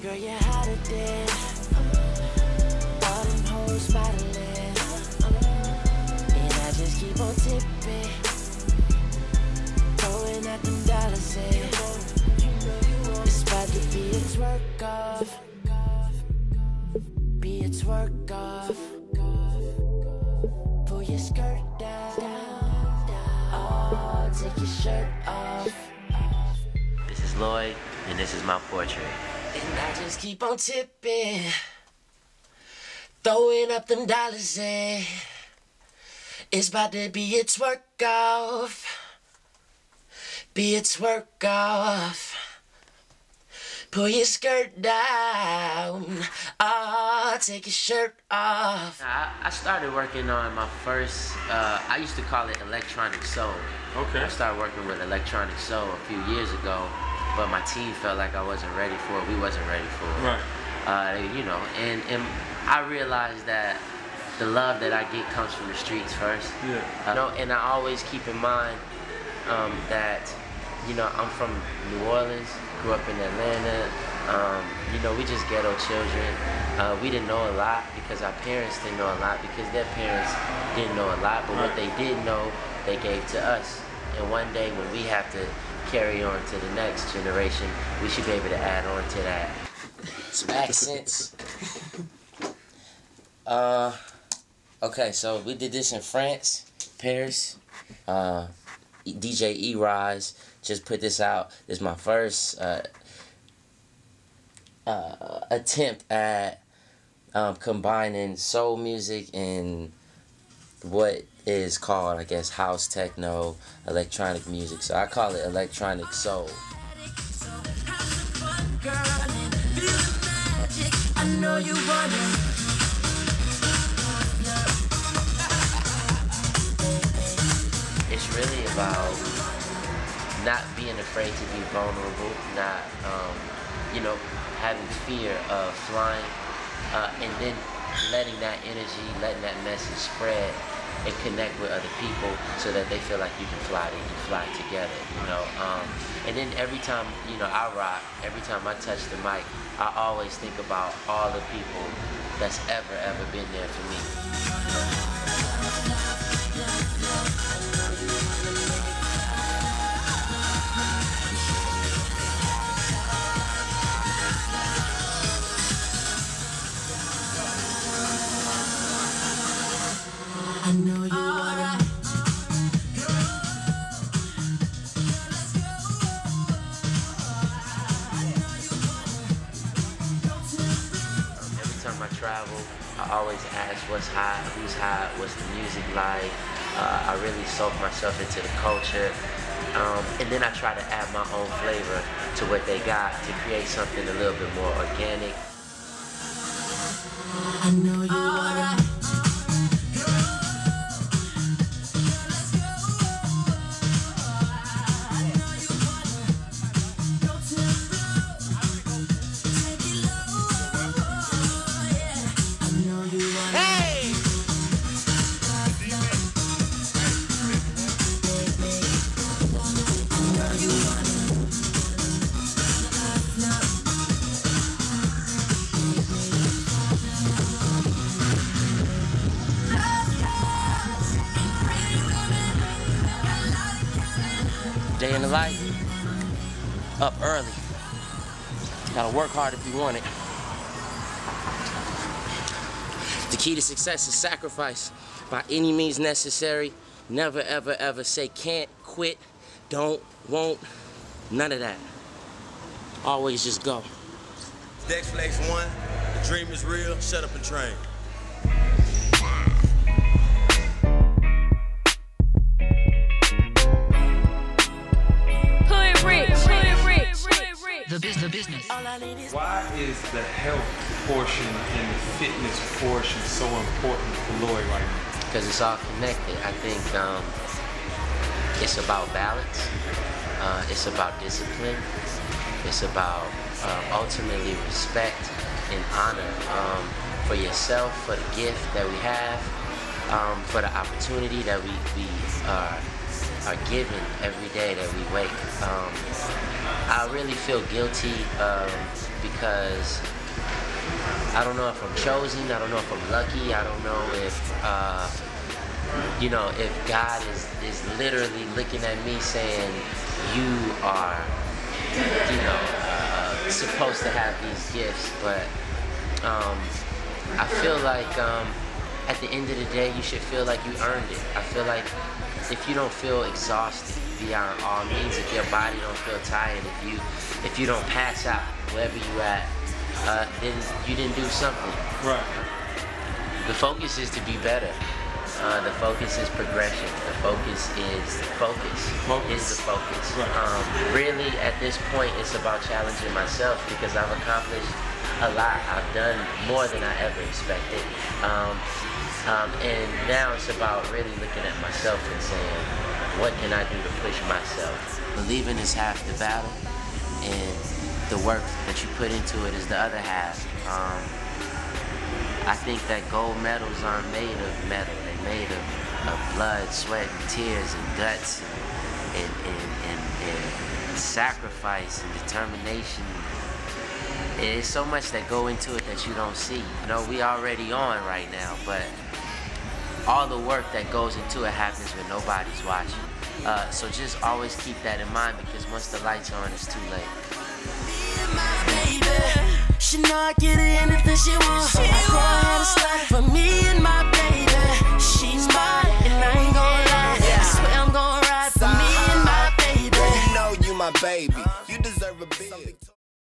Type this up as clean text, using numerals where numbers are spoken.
Girl, you're hotter than all them hoes modeling. And I just keep on tipping, throwing out them dollars in. It's about to be a twerk off. Be a twerk off. Pull your skirt down. Oh, take your shirt off. This is Lloyd, and this is my portrait. And I just keep on tipping, throwing up them dollars in. It's about to be a twerk off. Be a twerk off. Pull your skirt down. Oh, take your shirt off. I started working on my first, I used to call it electronic soul. Okay. I started working with electronic soul a few years ago, but my team felt like I wasn't ready for it. We wasn't ready for it. Right. You know, and I realized that the love that I get comes from the streets first. Yeah. You know, and I always keep in mind that, you know, I'm from New Orleans, grew up in Atlanta. You know, we just ghetto children. We didn't know a lot because our parents didn't know a lot because their parents didn't know a lot, but what they did know, they gave to us. And one day when we have to carry on to the next generation, we should be able to add on to that. Some accents. Okay, so we did this in France, Paris. DJ E-Rise just put this out. This is my first attempt at combining soul music and what is called, I guess, house techno, electronic music. So I call it electronic soul. It's really about not being afraid to be vulnerable, not, you know, having fear of flying, and then letting that energy, letting that message spread and connect with other people so that they feel like you can fly together, you know. And then every time, you know, I rock, every time I touch the mic, I always think about all the people that's ever been there for me. I know you wanna. Every time I travel, I always ask what's hot, who's hot, what's the music like. I really soak myself into the culture. And then I try to add my own flavor to what they got to create something a little bit more organic. I know you wanna. Day in the life, up early. Gotta work hard if you want it. The key to success is sacrifice by any means necessary. Never, ever say can't, quit, don't, won't, none of that. Always just go. Dex Flex 1, the dream is real, shut up and train. The business. Why is the health portion and the fitness portion so important for Lloyd right now? Because it's all connected. I think it's about balance. It's about discipline. It's about ultimately respect and honor for yourself, for the gift that we have, for the opportunity that we are given every day that we wake. I really feel guilty because I don't know if I'm chosen. I don't know if I'm lucky. I don't know if, if God is literally looking at me saying, you are, supposed to have these gifts. But I feel like at the end of the day, you should feel like you earned it. I feel like if you don't feel exhausted beyond all means, if your body don't feel tired, if you don't pass out wherever you at, then you didn't do something. Right. The focus is to be better. The focus is progression. The focus is the focus. Right. Really, at this point, it's about challenging myself because I've accomplished a lot. I've done more than I ever expected. And now it's about really looking at myself and saying, what can I do to push myself? Believing is half the battle, and the work that you put into it is the other half. I think that gold medals aren't made of metal. They're made of blood, sweat, and tears, and guts, and sacrifice, and determination. There's so much that go into it that you don't see. We already on right now, but all the work that goes into it happens when nobody's watching. So just always keep that in mind, because once the lights are on, it's too late. She know I get it anything she wants. I go ahead and slide for me and my baby. She's mine and I ain't gonna lie. I swear I'm gonna ride for me and my baby. Girl, you know you my baby.